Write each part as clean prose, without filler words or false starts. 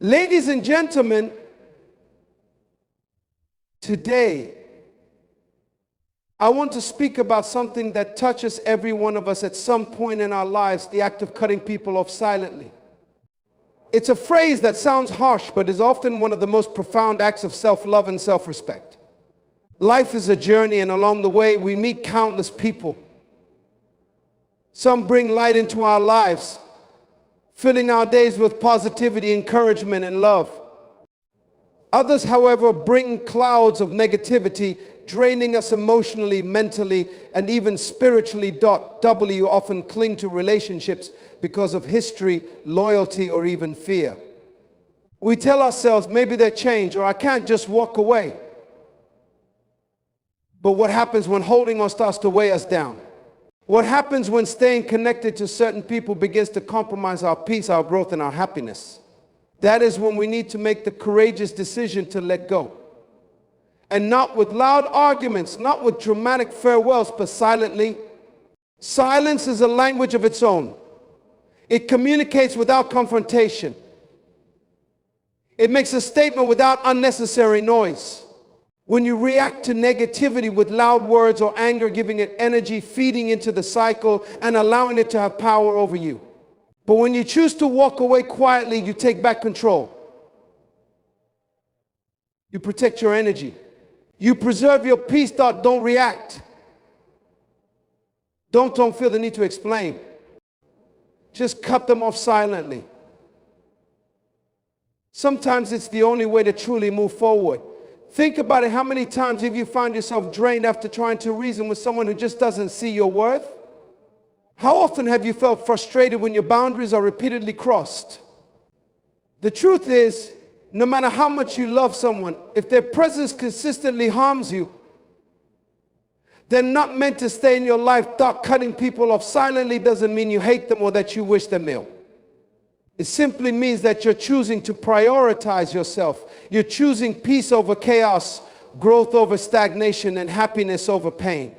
Ladies and gentlemen, today I want to speak about something that touches every one of us at some point in our lives, the act of cutting people off silently. It's a phrase that sounds harsh, but is often one of the most profound acts of self-love and self-respect. Life is a journey, and along the way we meet countless people. Some bring light into our lives, filling our days with positivity, encouragement, and love. Others, however, bring clouds of negativity, draining us emotionally, mentally, and even spiritually. We often cling to relationships because of history, loyalty, or even fear. We tell ourselves maybe they'll change, or I can't just walk away. But what happens when holding on starts to weigh us down? What happens when staying connected to certain people begins to compromise our peace, our growth, and our happiness? That is when we need to make the courageous decision to let go. And not with loud arguments, not with dramatic farewells, but silently. Silence is a language of its own. It communicates without confrontation. It makes a statement without unnecessary noise. When you react to negativity with loud words or anger, giving it energy, feeding into the cycle, and allowing it to have power over you. But when you choose to walk away quietly, you take back control. You protect your energy. You preserve your peace. Don't react. Don't feel the need to explain. Just cut them off silently. Sometimes it's the only way to truly move forward. Think about it. How many times have you found yourself drained after trying to reason with someone who just doesn't see your worth? How often have you felt frustrated when your boundaries are repeatedly crossed? The truth is, no matter how much you love someone, if their presence consistently harms you, they're not meant to stay in your life. Cutting people off silently doesn't mean you hate them or that you wish them ill. It simply means that you're choosing to prioritize yourself. You're choosing peace over chaos, growth over stagnation, and happiness over pain.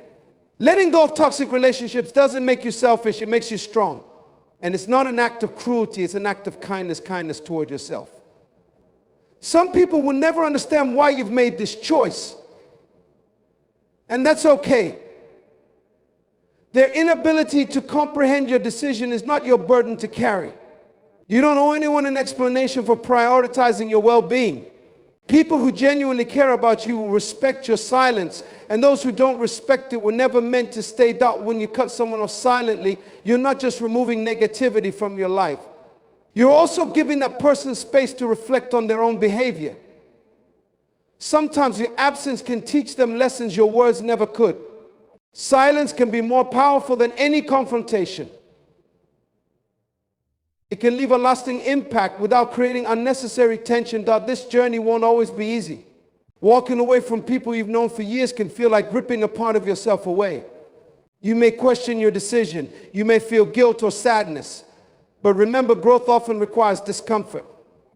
Letting go of toxic relationships doesn't make you selfish, it makes you strong. And it's not an act of cruelty, it's an act of kindness toward yourself. Some people will never understand why you've made this choice. And that's okay. Their inability to comprehend your decision is not your burden to carry. You don't owe anyone an explanation for prioritizing your well-being. People who genuinely care about you will respect your silence, and those who don't respect it were never meant to stay down. When you cut someone off silently, you're not just removing negativity from your life. You're also giving that person space to reflect on their own behavior. Sometimes your absence can teach them lessons your words never could. Silence can be more powerful than any confrontation. It can leave a lasting impact without creating unnecessary tension. This journey won't always be easy. Walking away from people you've known for years can feel like ripping a part of yourself away. You may question your decision. You may feel guilt or sadness. But remember, growth often requires discomfort.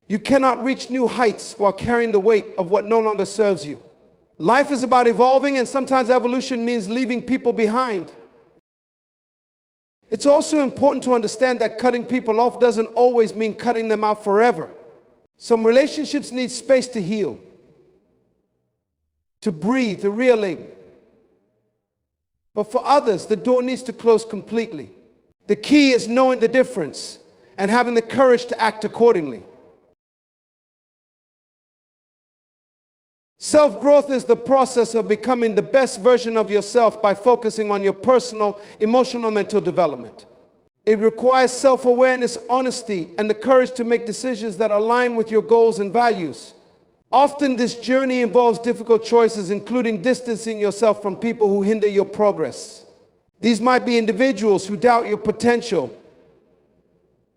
You cannot reach new heights while carrying the weight of what no longer serves you. Life is about evolving, and sometimes evolution means leaving people behind. It's also important to understand that cutting people off doesn't always mean cutting them out forever. Some relationships need space to heal, to breathe, to realign. But for others, the door needs to close completely. The key is knowing the difference and having the courage to act accordingly. Self-growth is the process of becoming the best version of yourself by focusing on your personal, emotional, mental development. It requires self-awareness, honesty, and the courage to make decisions that align with your goals and values. Often this journey involves difficult choices, including distancing yourself from people who hinder your progress. These might be individuals who doubt your potential,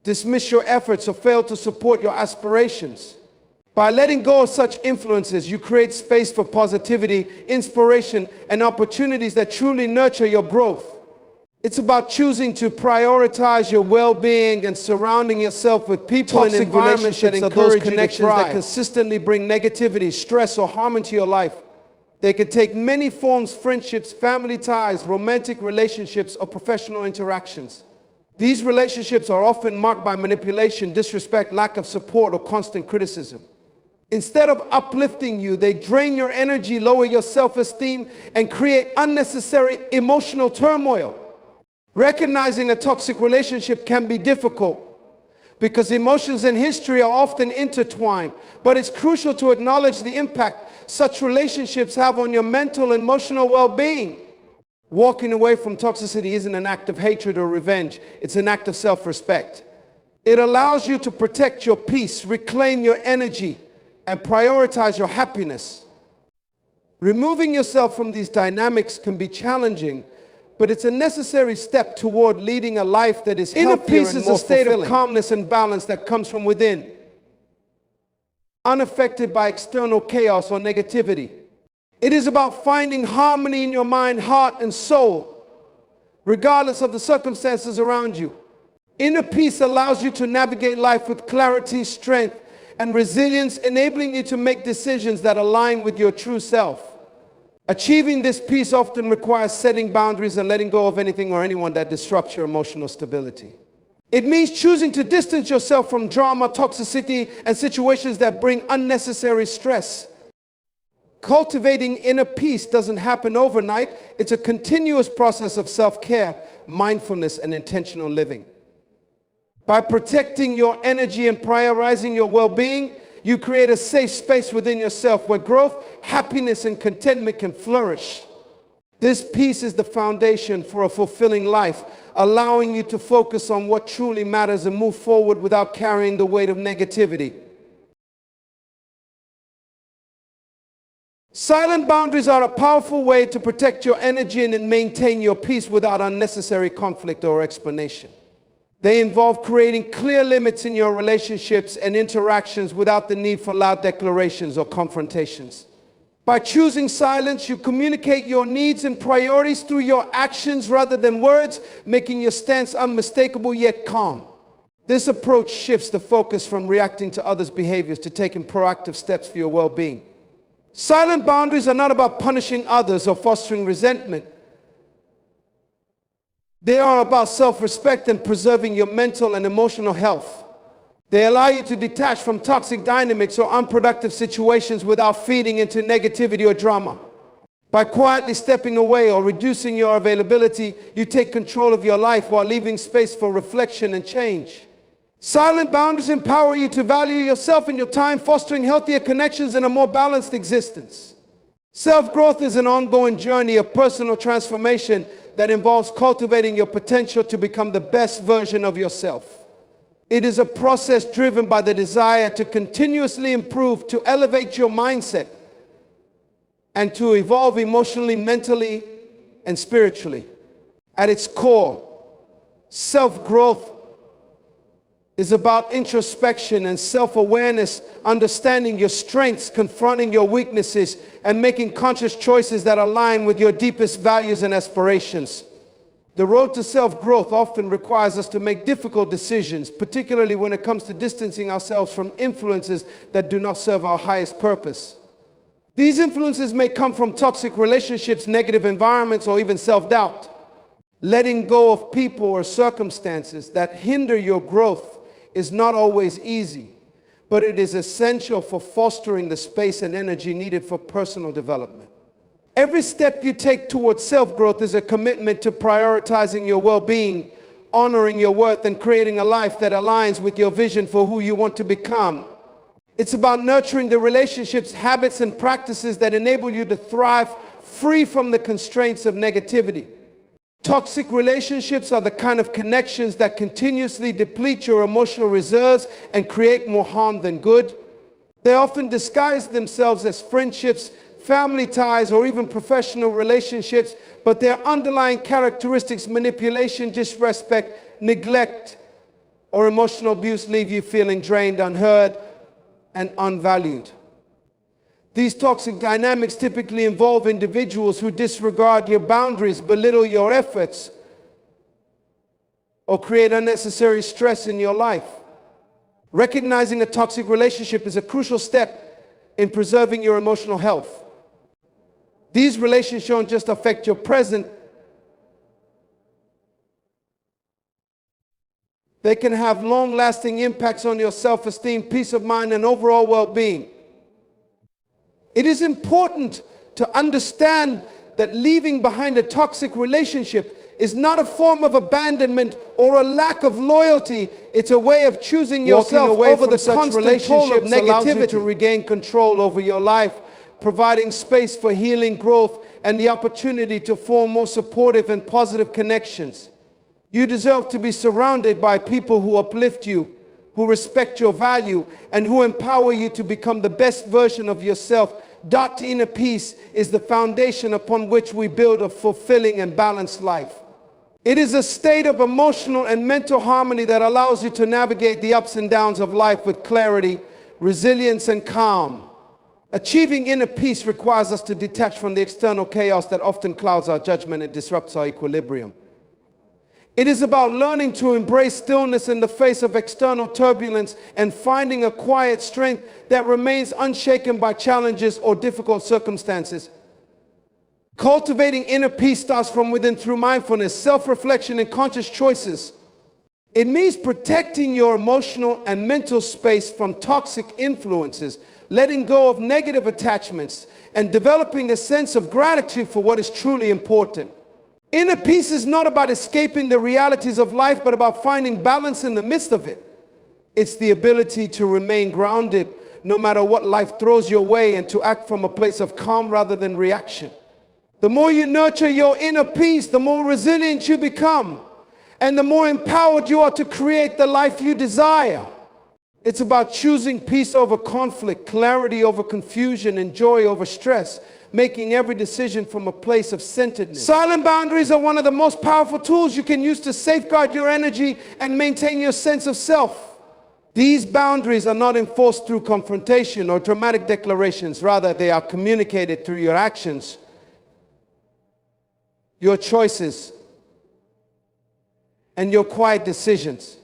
dismiss your efforts, or fail to support your aspirations. By letting go of such influences, you create space for positivity, inspiration, and opportunities that truly nurture your growth. It's about choosing to prioritize your well-being and surrounding yourself with people and environments that encourage connections that consistently bring negativity, stress, or harm into your life. They can take many forms: friendships, family ties, romantic relationships, or professional interactions. These relationships are often marked by manipulation, disrespect, lack of support, or constant criticism. Instead of uplifting you, they drain your energy, lower your self-esteem, and create unnecessary emotional turmoil. Recognizing a toxic relationship can be difficult because emotions and history are often intertwined, but it's crucial to acknowledge the impact such relationships have on your mental and emotional well-being. Walking away from toxicity isn't an act of hatred or revenge, it's an act of self-respect. It allows you to protect your peace, reclaim your energy, and prioritize your happiness. Removing yourself from these dynamics can be challenging, but it's a necessary step toward leading a life that is healthier and more fulfilling. Inner peace is a state of calmness and balance that comes from within, unaffected by external chaos or negativity. It is about finding harmony in your mind, heart, and soul, regardless of the circumstances around you. Inner peace allows you to navigate life with clarity, strength, and resilience, enabling you to make decisions that align with your true self. Achieving this peace often requires setting boundaries and letting go of anything or anyone that disrupts your emotional stability. It means choosing to distance yourself from drama, toxicity, and situations that bring unnecessary stress. Cultivating inner peace doesn't happen overnight. It's a continuous process of self-care, mindfulness, and intentional living. By protecting your energy and prioritizing your well-being, you create a safe space within yourself where growth, happiness, and contentment can flourish. This peace is the foundation for a fulfilling life, allowing you to focus on what truly matters and move forward without carrying the weight of negativity. Silent boundaries are a powerful way to protect your energy and maintain your peace without unnecessary conflict or explanation. They involve creating clear limits in your relationships and interactions without the need for loud declarations or confrontations. By choosing silence, you communicate your needs and priorities through your actions rather than words, making your stance unmistakable yet calm. This approach shifts the focus from reacting to others' behaviors to taking proactive steps for your well-being. Silent boundaries are not about punishing others or fostering resentment. They are about self-respect and preserving your mental and emotional health. They allow you to detach from toxic dynamics or unproductive situations without feeding into negativity or drama. By quietly stepping away or reducing your availability, you take control of your life while leaving space for reflection and change. Silent boundaries empower you to value yourself and your time, fostering healthier connections and a more balanced existence. Self-growth is an ongoing journey of personal transformation that involves cultivating your potential to become the best version of yourself. It is a process driven by the desire to continuously improve, to elevate your mindset, and to evolve emotionally, mentally, and spiritually. At its core, self-growth is about introspection and self-awareness, understanding your strengths, confronting your weaknesses, and making conscious choices that align with your deepest values and aspirations. The road to self-growth often requires us to make difficult decisions, particularly when it comes to distancing ourselves from influences that do not serve our highest purpose. These influences may come from toxic relationships, negative environments, or even self-doubt. Letting go of people or circumstances that hinder your growth is not always easy, but it is essential for fostering the space and energy needed for personal development. Every step you take towards self-growth is a commitment to prioritizing your well-being, honoring your worth, and creating a life that aligns with your vision for who you want to become. It's about nurturing the relationships, habits, and practices that enable you to thrive free from the constraints of negativity. Toxic relationships are the kind of connections that continuously deplete your emotional reserves and create more harm than good. They often disguise themselves as friendships, family ties, or even professional relationships, but their underlying characteristics, manipulation, disrespect, neglect, or emotional abuse leave you feeling drained, unheard, and unvalued. These toxic dynamics typically involve individuals who disregard your boundaries, belittle your efforts, or create unnecessary stress in your life. Recognizing a toxic relationship is a crucial step in preserving your emotional health. These relationships don't just affect your present, They can have long-lasting impacts on your self-esteem, peace of mind, and overall well-being. It is important to understand that leaving behind a toxic relationship is not a form of abandonment or a lack of loyalty. It's a way of choosing yourself over the constant toll of negativity to regain control over your life, providing space for healing, growth, and the opportunity to form more supportive and positive connections. You deserve to be surrounded by people who uplift you, who respect your value, and who empower you to become the best version of yourself. Inner peace is the foundation upon which we build a fulfilling and balanced life. It is a state of emotional and mental harmony that allows you to navigate the ups and downs of life with clarity, resilience, and calm. Achieving inner peace requires us to detach from the external chaos that often clouds our judgment and disrupts our equilibrium. It is about learning to embrace stillness in the face of external turbulence and finding a quiet strength that remains unshaken by challenges or difficult circumstances. Cultivating inner peace starts from within through mindfulness, self-reflection, and conscious choices. It means protecting your emotional and mental space from toxic influences, letting go of negative attachments, and developing a sense of gratitude for what is truly important. Inner peace is not about escaping the realities of life, but about finding balance in the midst of it. It's the ability to remain grounded no matter what life throws your way and to act from a place of calm rather than reaction. The more you nurture your inner peace, the more resilient you become, and the more empowered you are to create the life you desire. It's about choosing peace over conflict, clarity over confusion, and joy over stress, making every decision from a place of centeredness. Silent boundaries are one of the most powerful tools you can use to safeguard your energy and maintain your sense of self. These boundaries are not enforced through confrontation or dramatic declarations. Rather, they are communicated through your actions, your choices, and your quiet decisions.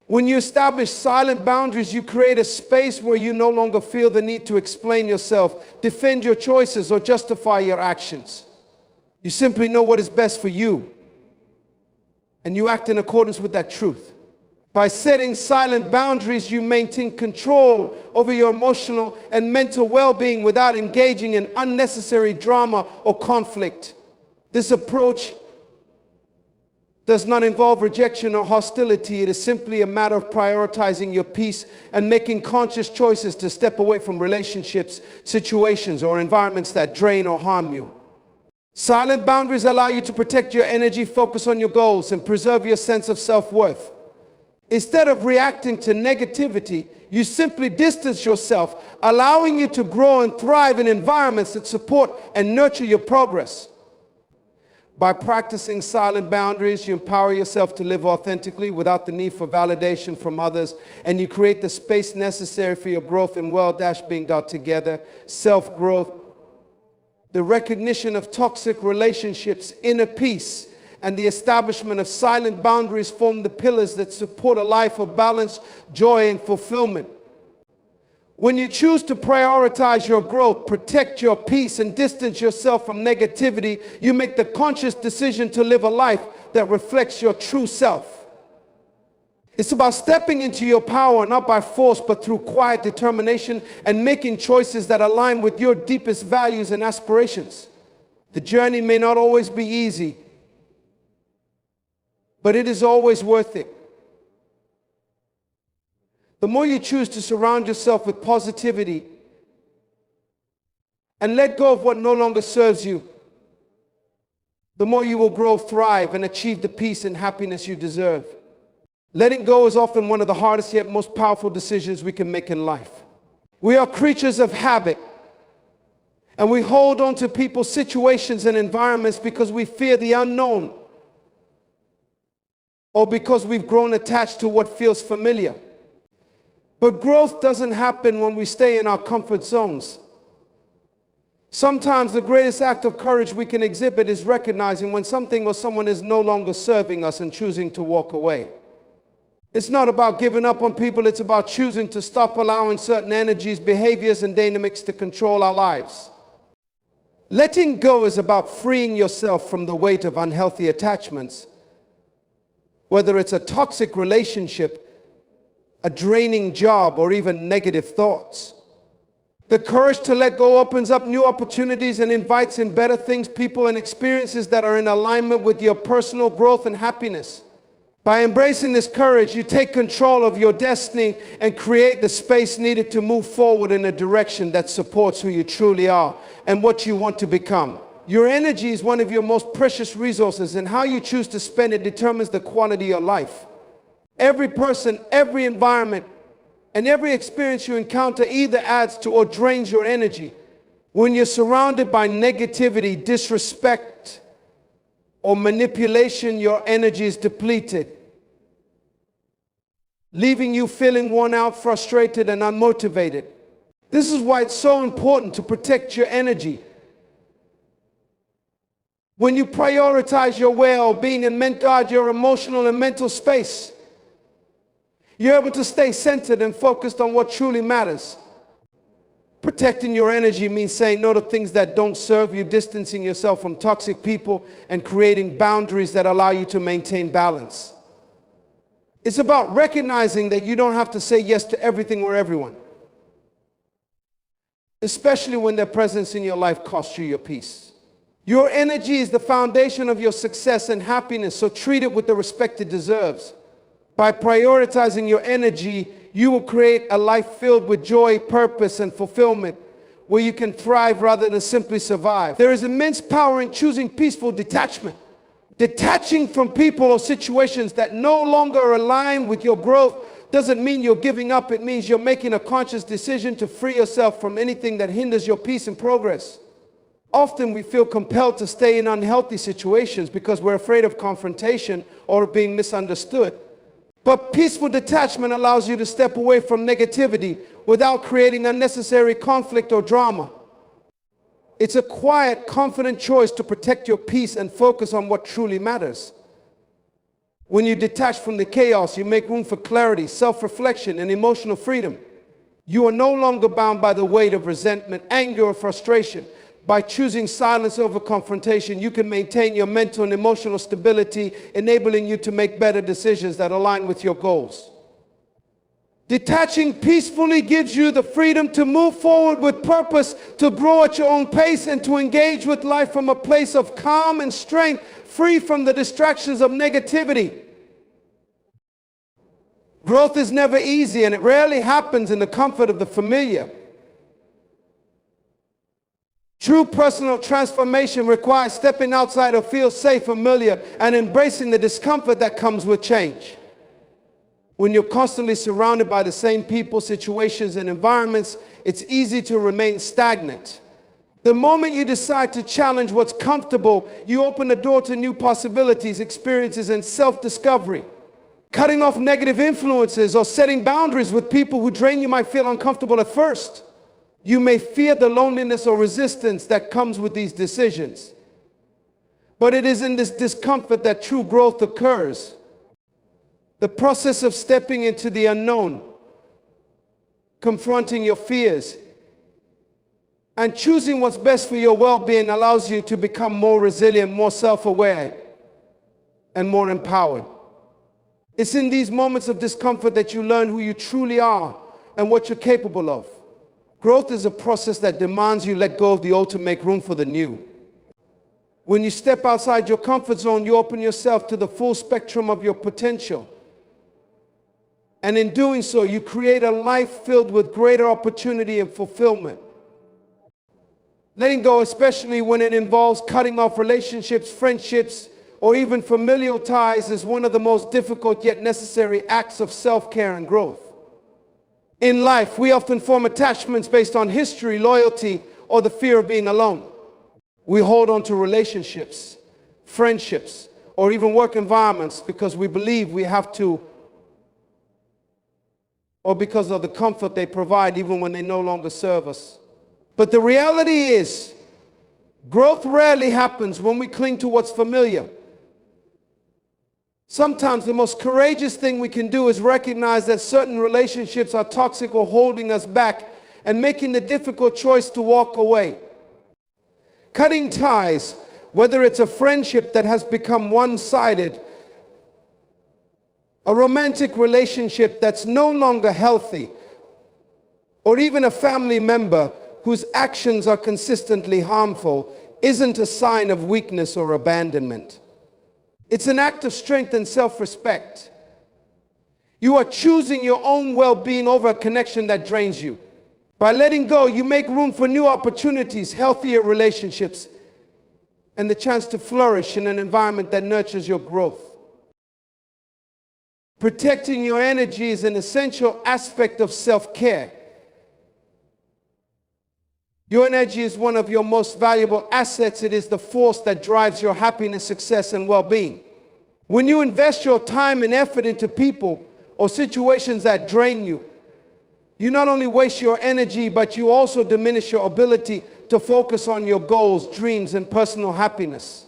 When you establish silent boundaries, you create a space where you no longer feel the need to explain yourself, defend your choices, or justify your actions. You simply know what is best for you, and you act in accordance with that truth. By setting silent boundaries, you maintain control over your emotional and mental well-being without engaging in unnecessary drama or conflict. This approach does not involve rejection or hostility. It is simply a matter of prioritizing your peace and making conscious choices to step away from relationships, situations, or environments that drain or harm you. Silent boundaries allow you to protect your energy, focus on your goals, and preserve your sense of self-worth. Instead of reacting to negativity, you simply distance yourself, allowing you to grow and thrive in environments that support and nurture your progress. By practicing silent boundaries, you empower yourself to live authentically without the need for validation from others, and you create the space necessary for your growth and well-being together, self-growth, the recognition of toxic relationships, inner peace, and the establishment of silent boundaries form the pillars that support a life of balance, joy, and fulfillment. When you choose to prioritize your growth, protect your peace, and distance yourself from negativity, you make the conscious decision to live a life that reflects your true self. It's about stepping into your power, not by force, but through quiet determination and making choices that align with your deepest values and aspirations. The journey may not always be easy, but it is always worth it. The more you choose to surround yourself with positivity and let go of what no longer serves you, the more you will grow, thrive, and achieve the peace and happiness you deserve. Letting go is often one of the hardest yet most powerful decisions we can make in life. We are creatures of habit, and we hold on to people, situations, and environments because we fear the unknown, or because we've grown attached to what feels familiar. But growth doesn't happen when we stay in our comfort zones. Sometimes the greatest act of courage we can exhibit is recognizing when something or someone is no longer serving us and choosing to walk away. It's not about giving up on people, it's about choosing to stop allowing certain energies, behaviors, and dynamics to control our lives. Letting go is about freeing yourself from the weight of unhealthy attachments whether it's a toxic relationship, a draining job, or even negative thoughts. The courage to let go opens up new opportunities and invites in better things, people, and experiences that are in alignment with your personal growth and happiness. By embracing this courage, you take control of your destiny and create the space needed to move forward in a direction that supports who you truly are and what you want to become. Your energy is one of your most precious resources, and how you choose to spend it determines the quality of your life. Every person, every environment, and every experience you encounter either adds to or drains your energy. When you're surrounded by negativity, disrespect, or manipulation, your energy is depleted, leaving you feeling worn out, frustrated, and unmotivated. This is why it's so important to protect your energy. When you prioritize your well-being and guard your emotional and mental space, you're able to stay centered and focused on what truly matters. Protecting your energy means saying no to things that don't serve you, distancing yourself from toxic people, and creating boundaries that allow you to maintain balance. It's about recognizing that you don't have to say yes to everything or everyone, especially when their presence in your life costs you your peace. Your energy is the foundation of your success and happiness, so treat it with the respect it deserves. By prioritizing your energy, you will create a life filled with joy, purpose, and fulfillment, where you can thrive rather than simply survive. There is immense power in choosing peaceful detachment. Detaching from people or situations that no longer align with your growth doesn't mean you're giving up. It means you're making a conscious decision to free yourself from anything that hinders your peace and progress. Often we feel compelled to stay in unhealthy situations because we're afraid of confrontation or being misunderstood. But peaceful detachment allows you to step away from negativity without creating unnecessary conflict or drama. It's a quiet, confident choice to protect your peace and focus on what truly matters. When you detach from the chaos, you make room for clarity, self-reflection, and emotional freedom. You are no longer bound by the weight of resentment, anger, or frustration. By choosing silence over confrontation, you can maintain your mental and emotional stability, enabling you to make better decisions that align with your goals. Detaching peacefully gives you the freedom to move forward with purpose, to grow at your own pace, and to engage with life from a place of calm and strength, free from the distractions of negativity. Growth is never easy, and it rarely happens in the comfort of the familiar. True personal transformation requires stepping outside of feel safe, familiar, and embracing the discomfort that comes with change. When you're constantly surrounded by the same people, situations, and environments, it's easy to remain stagnant. The moment you decide to challenge what's comfortable, you open the door to new possibilities, experiences, and self-discovery. Cutting off negative influences or setting boundaries with people who drain you might feel uncomfortable at first. You may fear the loneliness or resistance that comes with these decisions. But it is in this discomfort that true growth occurs. The process of stepping into the unknown, confronting your fears, and choosing what's best for your well-being allows you to become more resilient, more self-aware, and more empowered. It's in these moments of discomfort that you learn who you truly are and what you're capable of. Growth is a process that demands you let go of the old to make room for the new. When you step outside your comfort zone, you open yourself to the full spectrum of your potential. And in doing so, you create a life filled with greater opportunity and fulfillment. Letting go, especially when it involves cutting off relationships, friendships, or even familial ties, is one of the most difficult yet necessary acts of self-care and growth. In life, we often form attachments based on history, loyalty, or the fear of being alone. We hold on to relationships, friendships, or even work environments because we believe we have to, or because of the comfort they provide even when they no longer serve us. But the reality is, growth rarely happens when we cling to what's familiar. Sometimes the most courageous thing we can do is recognize that certain relationships are toxic or holding us back, and making the difficult choice to walk away. Cutting ties, whether it's a friendship that has become one-sided, A romantic relationship that's no longer healthy, or even a family member whose actions are consistently harmful, isn't a sign of weakness or abandonment. It's an act of strength and self-respect. You are choosing your own well-being over a connection that drains you. By letting go, you make room for new opportunities, healthier relationships, and the chance to flourish in an environment that nurtures your growth. Protecting your energy is an essential aspect of self-care. Your energy is one of your most valuable assets. It is the force that drives your happiness, success, and well-being. When you invest your time and effort into people or situations that drain you, you not only waste your energy, but you also diminish your ability to focus on your goals, dreams, and personal happiness.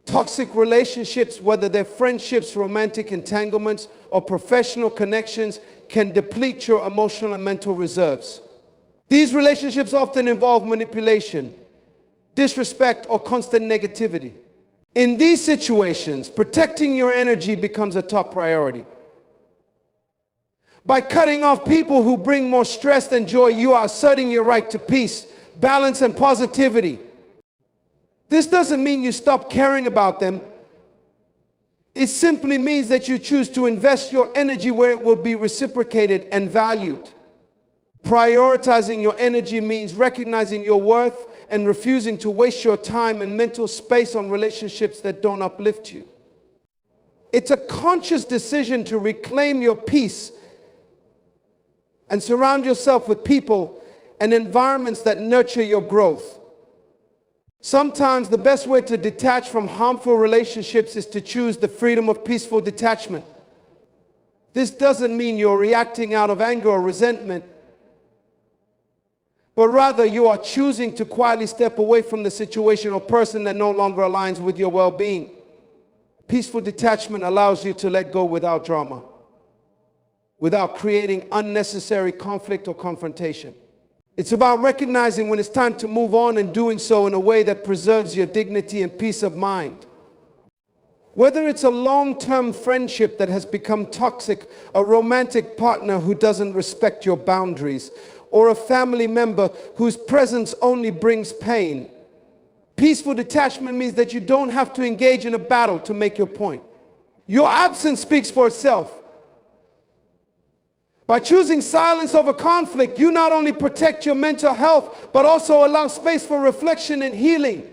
Toxic relationships, whether they're friendships, romantic entanglements, or professional connections, can deplete your emotional and mental reserves. These relationships often involve manipulation, disrespect, or constant negativity. In these situations, protecting your energy becomes a top priority. By cutting off people who bring more stress than joy, you are asserting your right to peace, balance, and positivity. This doesn't mean you stop caring about them. It simply means that you choose to invest your energy where it will be reciprocated and valued. Prioritizing your energy means recognizing your worth and refusing to waste your time and mental space on relationships that don't uplift you. It's a conscious decision to reclaim your peace and surround yourself with people and environments that nurture your growth. Sometimes the best way to detach from harmful relationships is to choose the freedom of peaceful detachment. This doesn't mean you're reacting out of anger or resentment, but rather you are choosing to quietly step away from the situation or person that no longer aligns with your well-being. Peaceful detachment allows you to let go without drama, without creating unnecessary conflict or confrontation. It's about recognizing when it's time to move on and doing so in a way that preserves your dignity and peace of mind. Whether it's a long-term friendship that has become toxic, a romantic partner who doesn't respect your boundaries, or a family member whose presence only brings pain, peaceful detachment means that you don't have to engage in a battle to make your point. Your absence speaks for itself. By choosing silence over conflict, you not only protect your mental health, but also allow space for reflection and healing.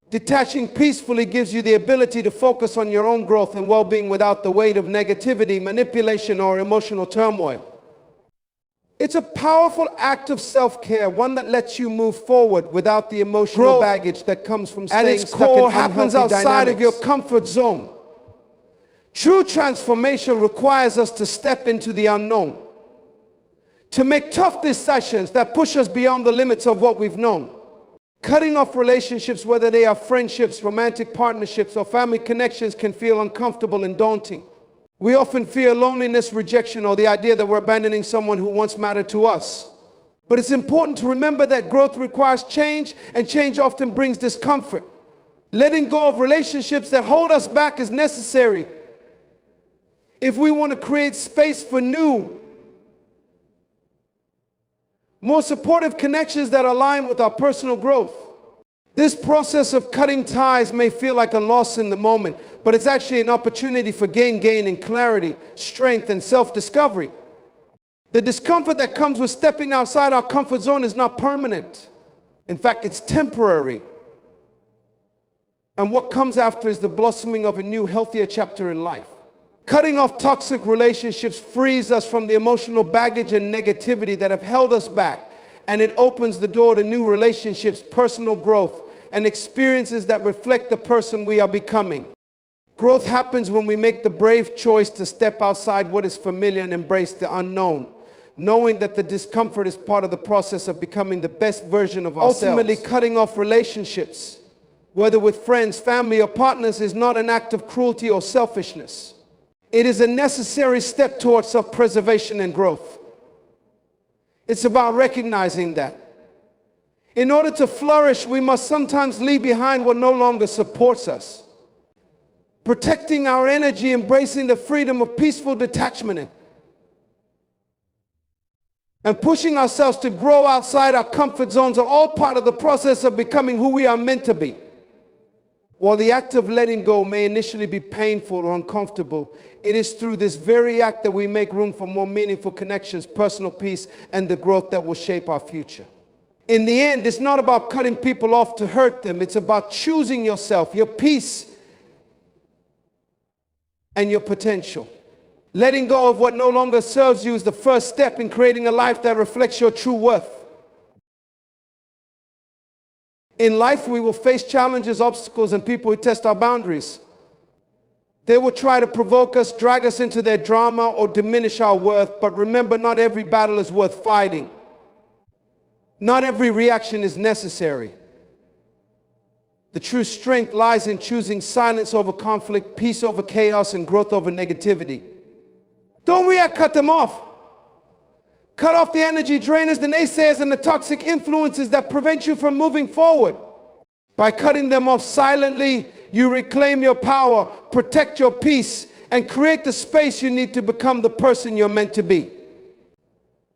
Detaching peacefully gives you the ability to focus on your own growth and well-being without the weight of negativity, manipulation, or emotional turmoil. It's a powerful act of self-care, one that lets you move forward without the emotional baggage that comes from staying stuck in unhealthy dynamics. At its core, happens outside of your comfort zone. True transformation requires us to step into the unknown, to make tough decisions that push us beyond the limits of what we've known. Cutting off relationships, whether they are friendships, romantic partnerships, or family connections, can feel uncomfortable and daunting. We often fear loneliness, rejection, or the idea that we're abandoning someone who once mattered to us. But it's important to remember that growth requires change, and change often brings discomfort. Letting go of relationships that hold us back is necessary if we want to create space for new, more supportive connections that align with our personal growth. This process of cutting ties may feel like a loss in the moment, but it's actually an opportunity for gain and clarity, strength, and self-discovery. The discomfort that comes with stepping outside our comfort zone is not permanent. In fact, it's temporary. And what comes after is the blossoming of a new, healthier chapter in life. Cutting off toxic relationships frees us from the emotional baggage and negativity that have held us back, and it opens the door to new relationships, personal growth, and experiences that reflect the person we are becoming. Growth happens when we make the brave choice to step outside what is familiar and embrace the unknown, knowing that the discomfort is part of the process of becoming the best version of ourselves. Ultimately, cutting off relationships, whether with friends, family, or partners, is not an act of cruelty or selfishness. It is a necessary step towards self-preservation and growth. It's about recognizing that in order to flourish, we must sometimes leave behind what no longer supports us. protecting our energy, embracing the freedom of peaceful detachment, and pushing ourselves to grow outside our comfort zones are all part of the process of becoming who we are meant to be. While the act of letting go may initially be painful or uncomfortable, it is through this very act that we make room for more meaningful connections, personal peace, and the growth that will shape our future. In the end, it's not about cutting people off to hurt them. It's about choosing yourself, your peace, and your potential. Letting go of what no longer serves you is the first step in creating a life that reflects your true worth. In life, we will face challenges, obstacles, and people who test our boundaries. They will try to provoke us, drag us into their drama, or diminish our worth. But remember, not every battle is worth fighting. Not every reaction is necessary. The true strength lies in choosing silence over conflict, peace over chaos, and growth over negativity. Don't react, cut them off. Cut off the energy drainers, the naysayers, and the toxic influences that prevent you from moving forward. By cutting them off silently, you reclaim your power, protect your peace, and create the space you need to become the person you're meant to be.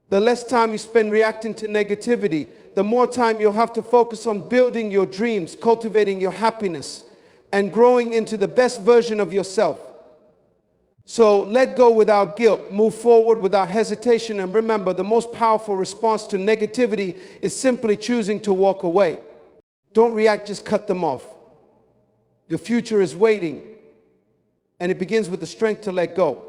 The less time you spend reacting to negativity, the more time you'll have to focus on building your dreams, cultivating your happiness, and growing into the best version of yourself. So let go without guilt, move forward without hesitation, and remember, the most powerful response to negativity is simply choosing to walk away. Don't react, just cut them off. Your future is waiting, and it begins with the strength to let go.